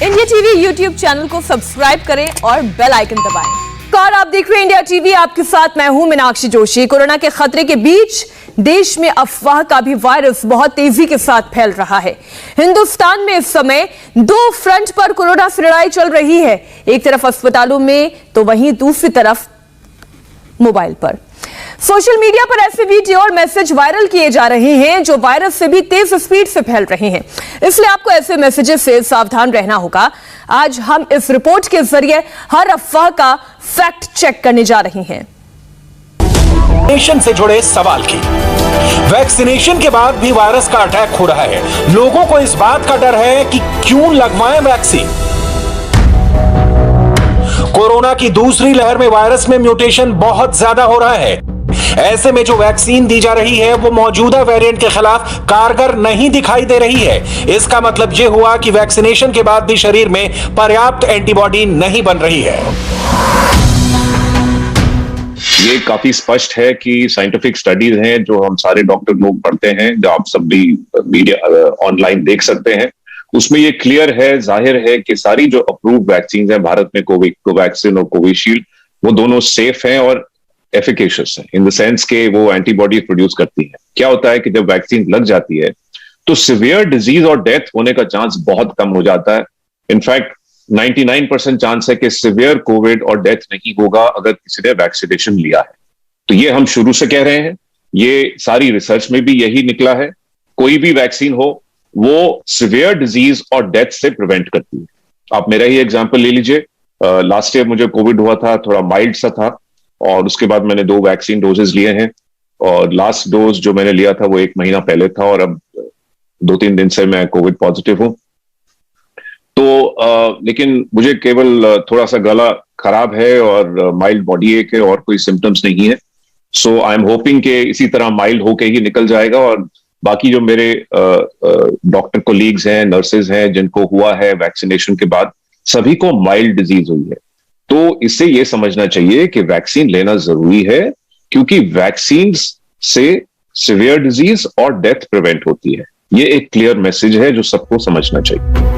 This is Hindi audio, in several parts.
इंडिया टीवी यूट्यूब चैनल को सब्सक्राइब करें और बेल आइकन दबाएं। और आप देख रहे हैं इंडिया टीवी, आपके साथ मैं हूं मीनाक्षी जोशी। कोरोना के खतरे के बीच देश में अफवाह का भी वायरस बहुत तेजी के साथ फैल रहा है। हिंदुस्तान में इस समय दो फ्रंट पर कोरोना से लड़ाई चल रही है, एक तरफ अस्पतालों में तो वहीं दूसरी तरफ मोबाइल पर। सोशल मीडिया पर ऐसे वीडियो और मैसेज वायरल किए जा रहे हैं जो वायरस से भी तेज स्पीड से फैल रहे हैं, इसलिए आपको ऐसे मैसेजेस से सावधान रहना होगा। आज हम इस रिपोर्ट के जरिए हर अफवाह का फैक्ट चेक करने जा रहे हैं। वैक्सीनेशन से जुड़े सवाल की वैक्सीनेशन के बाद भी वायरस का अटैक हो रहा है। लोगों को इस बात का डर है कि क्यों लगवाएं वैक्सीन। कोरोना की दूसरी लहर में वायरस में म्यूटेशन बहुत ज्यादा हो रहा है। ऐसे में जो वैक्सीन दी जा रही है वो मौजूदा वेरिएंट के खिलाफ कारगर नहीं दिखाई दे रही है। इसका मतलब यह हुआ कि वैक्सीनेशन के बाद भी शरीर में पर्याप्त एंटीबॉडी नहीं बन रही है। ये काफी स्पष्ट है कि साइंटिफिक स्टडीज हैं जो हम सारे डॉक्टर लोग पढ़ते हैं, जो आप सब भी मीडिया ऑनलाइन देख सकते हैं। उसमें ये क्लियर है, जाहिर है कि सारी जो अप्रूव्ड वैक्सीन हैं भारत में, कोवैक्सीन और कोविशील्ड, वो दोनों सेफ हैं और एफिकेशियस है इन द सेंस के वो एंटीबॉडी प्रोड्यूस करती है। क्या होता है कि जब वैक्सीन लग जाती है तो सिवियर डिजीज और डेथ होने का चांस बहुत कम हो जाता है। इनफैक्ट 99% चांस है कि सिवियर कोविड और डेथ नहीं होगा अगर किसी ने वैक्सीनेशन लिया है। तो ये हम शुरू से कह रहे हैं, ये सारी रिसर्च में भी यही निकला है। कोई भी वैक्सीन हो वो सिवियर डिजीज और डेथ से प्रिवेंट करती है। आप मेरा ही एग्जाम्पल ले लीजिए। लास्ट ईयर मुझे कोविड हुआ था, थोड़ा माइल्ड सा था, और उसके बाद मैंने 2 वैक्सीन डोजेस लिए हैं, और लास्ट डोज जो मैंने लिया था वो 1 महीना पहले था, और अब 2-3 दिन से मैं कोविड पॉजिटिव हूं। तो लेकिन मुझे केवल थोड़ा सा गला खराब है और माइल्ड बॉडी एक है, और कोई सिम्टम्स नहीं है। सो आई एम होपिंग कि इसी तरह माइल्ड होके ही निकल जाएगा, और बाकी जो मेरे डॉक्टर कोलीग्स हैं, नर्सेज हैं, जिनको हुआ है वैक्सीनेशन के बाद, सभी को माइल्ड डिजीज हुई है। तो इससे यह समझना चाहिए कि वैक्सीन लेना जरूरी है, क्योंकि वैक्सीन से सिवियर डिजीज और डेथ प्रिवेंट होती है। ये एक क्लियर मैसेज है जो सबको समझना चाहिए।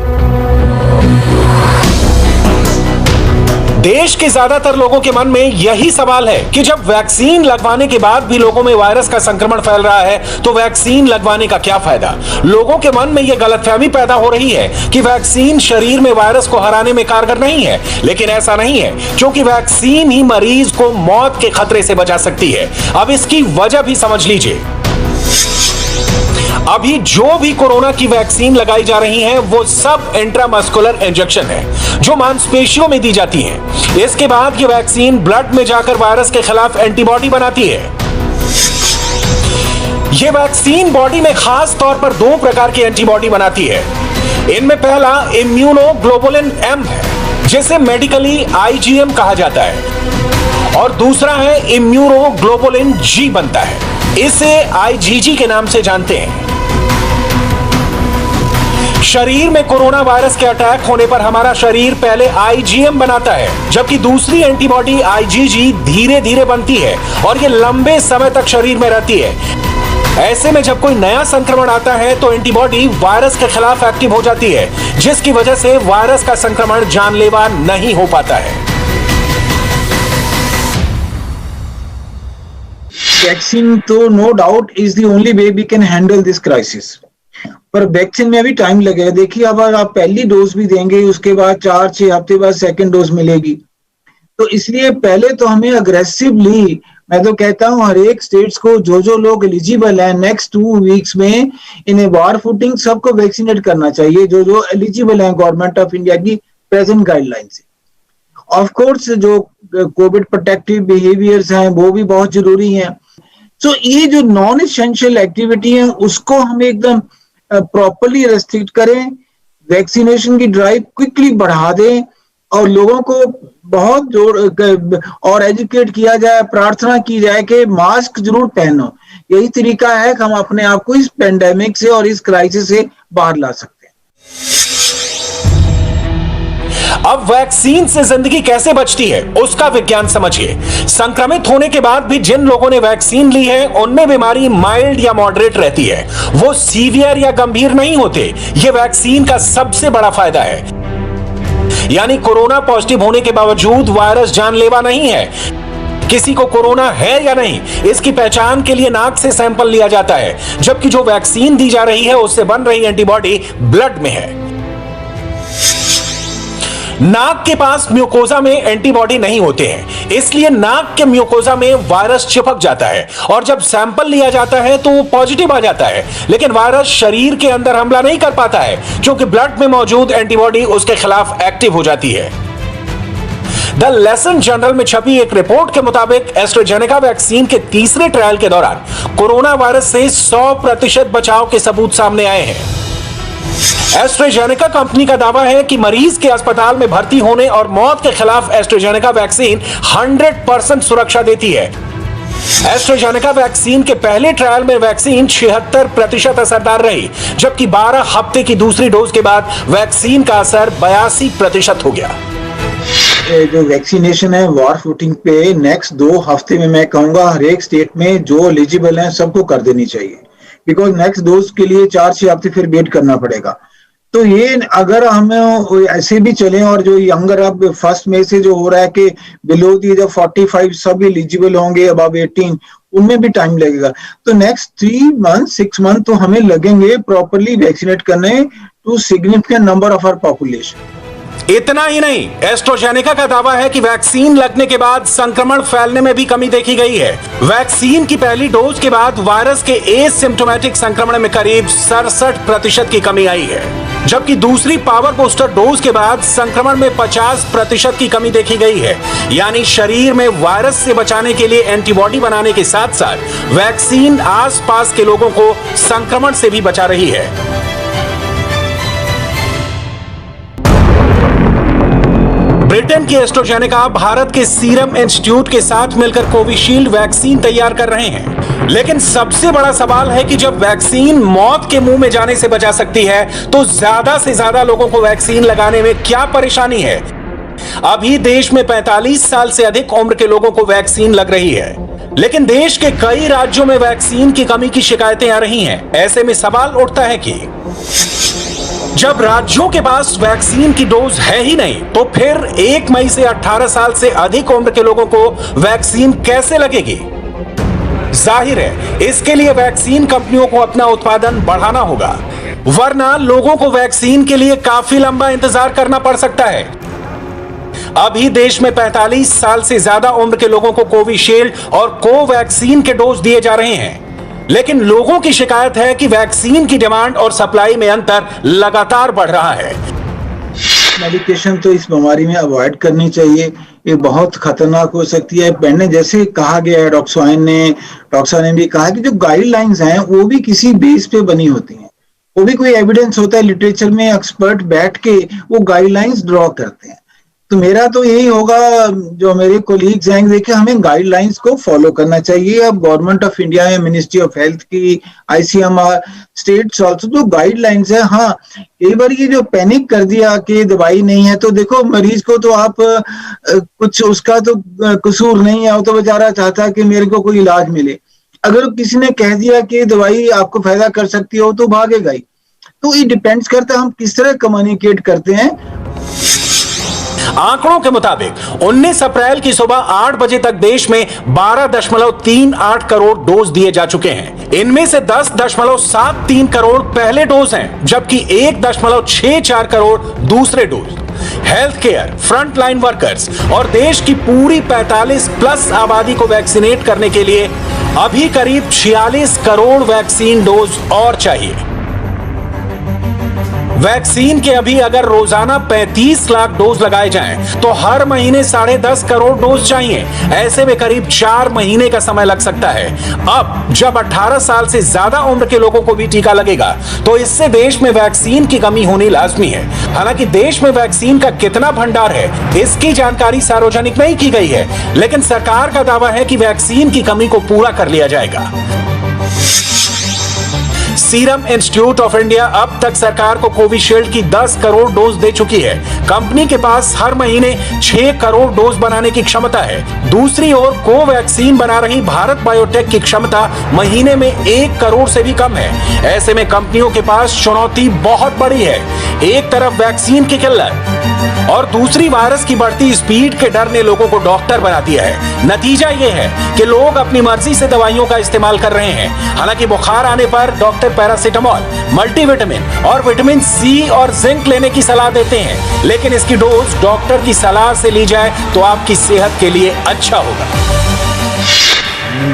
देश के ज्यादातर लोगों के मन में यही सवाल है कि जब वैक्सीन लगवाने के बाद भी लोगों में वायरस का संक्रमण फैल रहा है तो वैक्सीन लगवाने का क्या फायदा। लोगों के मन में यह गलतफहमी पैदा हो रही है कि वैक्सीन शरीर में वायरस को हराने में कारगर नहीं है, लेकिन ऐसा नहीं है, क्योंकि वैक्सीन ही मरीज को मौत के खतरे से बचा सकती है। अब इसकी वजह भी समझ लीजिए। अभी जो भी कोरोना की वैक्सीन लगाई जा रही है वो सब इंट्रामस्कुलर इंजेक्शन है जो मांसपेशियों में दी जाती है। इसके बाद ये वैक्सीन ब्लड में जाकर वायरस के खिलाफ एंटीबॉडी बनाती है। ये वैक्सीन बॉडी में खास तौर पर 2 प्रकार की एंटीबॉडी बनाती है। इनमें पहला इम्यूनोग्लोबुलिन M है, जिसे मेडिकली IgM कहा जाता है, और दूसरा है इम्यूनोग्लोबुलिन G बनता है। इसे IgG के नाम से जानते हैं। शरीर में कोरोना वायरस के अटैक होने पर हमारा शरीर पहले IgM बनाता है, जबकि दूसरी एंटीबॉडी IgG धीरे धीरे बनती है और ये लंबे समय तक शरीर में रहती है। ऐसे में जब कोई नया संक्रमण आता है तो एंटीबॉडी वायरस के खिलाफ एक्टिव हो जाती है, जिसकी वजह से वायरस का संक्रमण जानलेवा नहीं हो पाता है। वैक्सीन तो no doubt is the only way we can handle this crisis, पर वैक्सीन में भी टाइम लगेगा। देखिए, अब आप पहली डोज भी देंगे, उसके बाद 4-6 हफ्ते बाद सेकंड डोज मिलेगी, तो इसलिए पहले तो हमें अग्रेसिवली, मैं तो कहता हूं हर एक स्टेट्स को जो लोग एलिजिबल हैं नेक्स्ट 2 वीक्स में इन्हें वार फुटिंग सबको वैक्सीनेट करना चाहिए, जो एलिजिबल हैं गवर्नमेंट ऑफ इंडिया की प्रेजेंट गाइडलाइन से। ऑफ कोर्स जो कोविड प्रोटेक्टिव बिहेवियर्स हैं वो भी बहुत जरूरी हैं। तो ये जो नॉन एसेंशियल एक्टिविटी है उसको हम एकदम प्रॉपर्ली रेस्ट्रिक्ट करें, वैक्सीनेशन की ड्राइव क्विकली बढ़ा दें, और लोगों को बहुत जोर और एजुकेट किया जाए, प्रार्थना की जाए कि मास्क जरूर पहनो। यही तरीका है कि हम अपने आप को इस पेंडेमिक से और इस क्राइसिस से बाहर ला सकते हैं। अब वैक्सीन से जिंदगी कैसे बचती है उसका विज्ञान समझिए। संक्रमित होने के बाद भी जिन लोगों ने वैक्सीन ली है उनमें बीमारी माइल्ड या मॉडरेट रहती है, वो सीवियर या गंभीर नहीं होते। ये वैक्सीन का सबसे बड़ा फायदा है। यानी कोरोना पॉजिटिव होने के बावजूद वायरस जानलेवा नहीं है। किसी को कोरोना है या नहीं, इसकी पहचान के लिए नाक से सैंपल लिया जाता है, जबकि जो वैक्सीन दी जा रही है उससे बन रही एंटीबॉडी ब्लड में है। नाक के पास म्यूकोजा में एंटीबॉडी नहीं होते हैं, इसलिए नाक के म्यूकोजा में वायरस चिपक जाता है और जब सैंपल लिया जाता है तो वो पॉजिटिव आ जाता है, लेकिन वायरस शरीर के अंदर हमला नहीं कर पाता है क्योंकि ब्लड में मौजूद एंटीबॉडी उसके खिलाफ एक्टिव हो जाती है। द लेसन जर्नल में छपी एक रिपोर्ट के मुताबिक एस्ट्राजेनेका वैक्सीन के तीसरे ट्रायल के दौरान कोरोना वायरस से 100% बचाव के सबूत सामने आए हैं। एस्ट्राजेनेका कंपनी का दावा है कि मरीज के अस्पताल में भर्ती होने और मौत के खिलाफ एस्ट्राजेनेका वैक्सीन 100% सुरक्षा देती है। एस्ट्राजेनेका वैक्सीन के पहले ट्रायल में वैक्सीन 76% असरदार रही, जबकि 12 हफ्ते की दूसरी डोज के बाद वैक्सीन का असर 82% हो गया। जो वैक्सीनेशन है वॉर फुटिंग पे नेक्स्ट 2 हफ्ते में मैं कहूंगा हर एक स्टेट में जो एलिजिबल हैं सबको कर देनी चाहिए, बिकॉज नेक्स्ट डोज के लिए 4-6 हफ्ते फिर वेट करना पड़ेगा। तो ये अगर हम ऐसे भी चलें और जो यंगर अब फर्स्ट में से जो हो रहा है कि बिलो दी एज 45 सब एलिजिबल होंगे, अबव 18 उनमें भी टाइम लगेगा। तो नेक्स्ट 3 मंथ 6 मंथ तो हमें लगेंगे प्रॉपरली वैक्सीनेट करने to significant number of our population. इतना ही नहीं, एस्ट्राजेनेका का दावा है कि वैक्सीन लगने के बाद संक्रमण फैलने में भी कमी देखी गई है। वैक्सीन की पहली डोज के बाद वायरस के एसिम्प्टोमेटिक संक्रमण में करीब 67% की कमी आई है, जबकि दूसरी पावर बूस्टर डोज के बाद संक्रमण में 50% की कमी देखी गई है। यानी शरीर में वायरस से बचाने के लिए एंटीबॉडी बनाने के साथ साथ वैक्सीन आसपास के लोगों को संक्रमण से भी बचा रही है। ब्रिटेन की एस्ट्राजेनेका भारत के सीरम इंस्टीट्यूट के साथ मिलकर कोविशील्ड वैक्सीन तैयार कर रहे हैं, लेकिन सबसे बड़ा सवाल है कि जब वैक्सीन मौत के मुंह में जाने से बचा सकती है तो ज्यादा से ज्यादा लोगों को वैक्सीन लगाने में क्या परेशानी है। अभी देश में 45 साल से अधिक उम्र के लोगों को वैक्सीन लग रही है, लेकिन देश के कई राज्यों में वैक्सीन की कमी की शिकायतें आ रही हैं। ऐसे में सवाल उठता है कि जब राज्यों के पास वैक्सीन की डोज है ही नहीं तो फिर 1 मई से 18 साल से अधिक उम्र के लोगों को वैक्सीन कैसे लगेगी। जाहिर है इसके लिए वैक्सीन कंपनियों को अपना उत्पादन बढ़ाना होगा, वरना लोगों को वैक्सीन के लिए काफी लंबा इंतजार करना पड़ सकता है। अभी देश में 45 साल से ज्यादा उम्र के लोगों को कोविशील्ड और कोवैक्सीन के डोज दिए जा रहे हैं, लेकिन लोगों की शिकायत है कि वैक्सीन की डिमांड और सप्लाई में अंतर लगातार बढ़ रहा है। मेडिकेशन तो इस बीमारी में अवॉइड करनी चाहिए, ये बहुत खतरनाक हो सकती है। पहले जैसे कहा गया है, डॉक्टर ने भी कहा कि जो गाइडलाइंस हैं वो भी किसी बेस पे बनी होती हैं, वो भी कोई एविडेंस होता है, लिटरेचर में एक्सपर्ट बैठ के वो गाइडलाइंस ड्रॉ करते हैं। तो मेरा तो यही होगा, जो मेरे कोलीग्स हैं, देखिए हमें गाइडलाइंस को फॉलो करना चाहिए। अब गवर्नमेंट ऑफ इंडिया है, मिनिस्ट्री ऑफ हेल्थ की, ICMR, स्टेट्स ऑल्सो जो गाइडलाइंस है। हाँ, कई बार ये जो पैनिक कर दिया कि दवाई नहीं है, तो देखो मरीज को तो आप कुछ उसका तो कसूर नहीं है, वो तो बेचारा चाहता है कि मेरे को कोई इलाज मिले। अगर किसी ने कह दिया कि दवाई आपको फायदा कर सकती है, तो भागेगा ही। तो ये डिपेंड्स करता है हम किस तरह कम्युनिकेट करते हैं। आंकड़ों के मुताबिक 19 अप्रैल की सुबह 8 बजे तक देश में 12.38 करोड़ डोज दिए जा चुके हैं। इनमें से 10.73 करोड़ पहले डोज हैं, जबकि 1.64 करोड़ दूसरे dose. Health care, front line workers और देश की पूरी 45+ आबादी को वैक्सीनेट करने के लिए अभी करीब 46 करोड़ वैक्सीन डोज और चाहिए। वैक्सीन के अभी अगर रोजाना 35 लाख डोज लगाए जाएं, तो हर महीने 10.5 करोड़ डोज चाहिए। ऐसे में करीब 4 महीने का समय लग सकता है। अब जब 18 साल से ज्यादा उम्र के लोगों को भी टीका लगेगा, तो इससे देश में वैक्सीन की कमी होनी लाजमी है। हालांकि देश में वैक्सीन का कितना भंडार है, इसकी जानकारी सार्वजनिक नहीं की गई है, लेकिन सरकार का दावा है कि वैक्सीन की कमी को पूरा कर लिया जाएगा। सीरम इंस्टीट्यूट ऑफ इंडिया अब तक सरकार को कोविशील्ड की 10 करोड़ डोज दे चुकी है। कंपनी के पास हर महीने 6 करोड़ डोज बनाने की क्षमता है। दूसरी ओर कोवैक्सीन बना रही भारत बायोटेक की क्षमता महीने में 1 करोड़ से भी कम है। ऐसे में कंपनियों के पास चुनौती बहुत बड़ी है। एक तरफ वैक्सीन की किल्लत और दूसरी वायरस की बढ़ती स्पीड के डर ने लोगों को डॉक्टर बना दिया है। नतीजा यह है कि लोग अपनी मर्जी से दवाइयों का इस्तेमाल कर रहे हैं। हालांकि बुखार आने पर डॉक्टर पैरासिटामोल, मल्टीविटामिन और विटामिन सी और जिंक लेने की सलाह देते हैं, लेकिन इसकी डोज डॉक्टर की सलाह से ली जाए तो आपकी सेहत के लिए अच्छा होगा।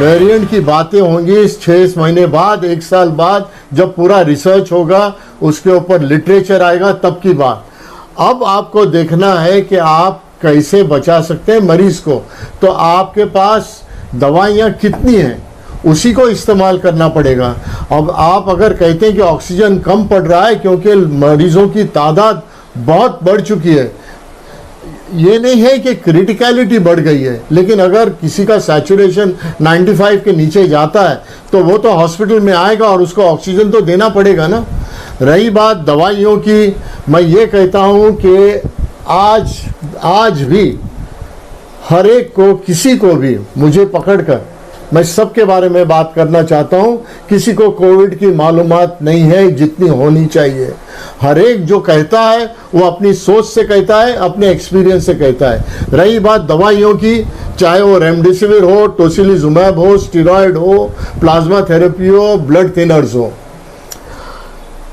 वेरिएंट की बातें होंगी 6 महीने बाद, 1 साल बाद, जब पूरा रिसर्च होगा, उसके ऊपर लिटरेचर आएगा, तब की बात। अब आपको देखना है कि आप कैसे बचा सकते हैं मरीज को। तो आपके पास दवाइयाँ कितनी हैं, उसी को इस्तेमाल करना पड़ेगा। अब आप अगर कहते हैं कि ऑक्सीजन कम पड़ रहा है क्योंकि मरीजों की तादाद बहुत बढ़ चुकी है, ये नहीं है कि क्रिटिकलिटी बढ़ गई है, लेकिन अगर किसी का सैचुरेशन 95 के नीचे जाता है तो वो तो हॉस्पिटल में आएगा और उसको ऑक्सीजन तो देना पड़ेगा ना। रही बात दवाइयों की, मैं ये कहता हूँ कि आज भी हर एक को, किसी को भी मुझे पकड़कर, मैं सबके बारे में बात करना चाहता हूँ, किसी को कोविड की मालूमात नहीं है जितनी होनी चाहिए। हर एक जो कहता है वो अपनी सोच से कहता है, अपने एक्सपीरियंस से कहता है। रही बात दवाइयों की, चाहे वो रेमडेसिविर हो, टोसिलिजुमैब हो, स्टेरॉयड हो, प्लाज्मा थेरेपी हो, ब्लड थिनर्स हो,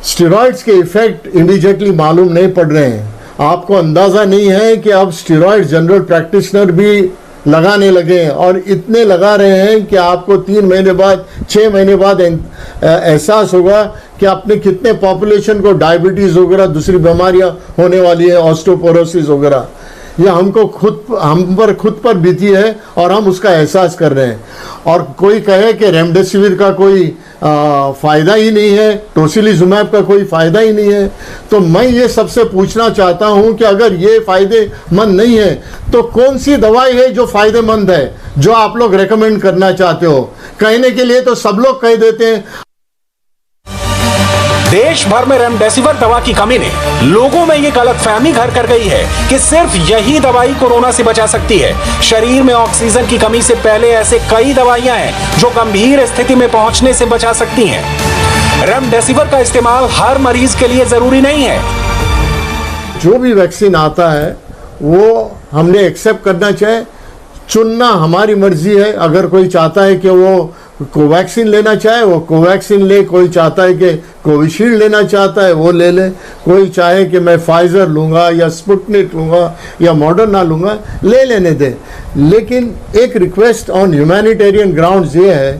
स्टेरॉइड्स के इफेक्ट इमीडिएटली मालूम नहीं पड़ रहे हैं। आपको अंदाज़ा नहीं है कि अब स्टेरॉइड जनरल प्रैक्टिशनर भी लगाने लगे हैं और इतने लगा रहे हैं कि आपको 3 महीने बाद, 6 महीने बाद एहसास होगा कि आपने कितने पॉपुलेशन को डायबिटीज़ वगैरह दूसरी बीमारियां होने वाली है, ऑस्टियोपोरोसिस वगैरह। यह हम पर खुद पर बीती है और हम उसका एहसास कर रहे हैं। और कोई कहे कि रेमडेसिविर का कोई फ़ायदा ही नहीं है, टोसिलिजुमैब का कोई फ़ायदा ही नहीं है, तो मैं ये सबसे पूछना चाहता हूँ कि अगर ये फ़ायदेमंद नहीं है तो कौन सी दवाई है जो फ़ायदेमंद है, जो आप लोग रेकमेंड करना चाहते हो? कहने के लिए तो सब लोग कह देते हैं। देश भर में रेमडेसिविर दवा की कमी ने लोगों में ये गलतफहमी घर कर गई है कि सिर्फ यही दवाई कोरोना से बचा सकती है। शरीर में ऑक्सीजन की कमी से पहले ऐसे कई दवाइयां हैं जो गंभीर स्थिति में पहुंचने से बचा सकती हैं। रेमडेसिविर का इस्तेमाल हर मरीज के लिए जरूरी नहीं है। जो भी वैक्सीन आता है वो हमने एक्सेप्ट करना चाहिए, चुनना हमारी मर्जी है। अगर कोई चाहता है कि वो कोवैक्सीन लेना चाहे वो कोवैक्सीन ले, कोई चाहता है कि कोविशील्ड लेना चाहता है वो ले ले, कोई चाहे कि मैं फाइजर लूँगा या स्पुतनिक लूँगा या मॉडर्ना लूँगा, ले लेने दे। लेकिन एक रिक्वेस्ट ऑन ह्यूमैनिटेरियन ग्राउंड्स ये है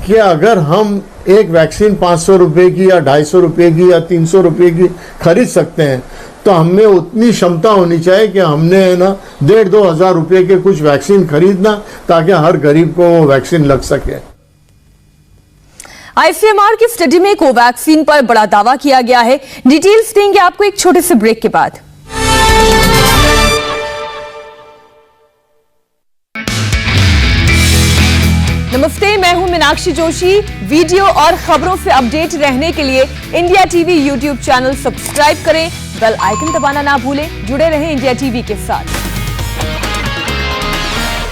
कि अगर हम एक वैक्सीन 500 रुपये की या 250 रुपये की या 300 रुपये की खरीद सकते हैं, तो हमें उतनी क्षमता होनी चाहिए कि हमने है ना 1,500-2 हज़ार रुपये के कुछ वैक्सीन खरीदना, ताकि हर गरीब को वो वैक्सीन लग सके। आईसीएमआर की स्टडी में कोवैक्सीन पर बड़ा दावा किया गया है। डिटेल्स देंगे आपको एक छोटे से ब्रेक के बाद। नमस्ते, मैं हूं मीनाक्षी जोशी। वीडियो और खबरों से अपडेट रहने के लिए India TV YouTube channel subscribe करें, बेल आइकन दबाना ना भूलें। जुड़े रहें इंडिया टीवी के साथ।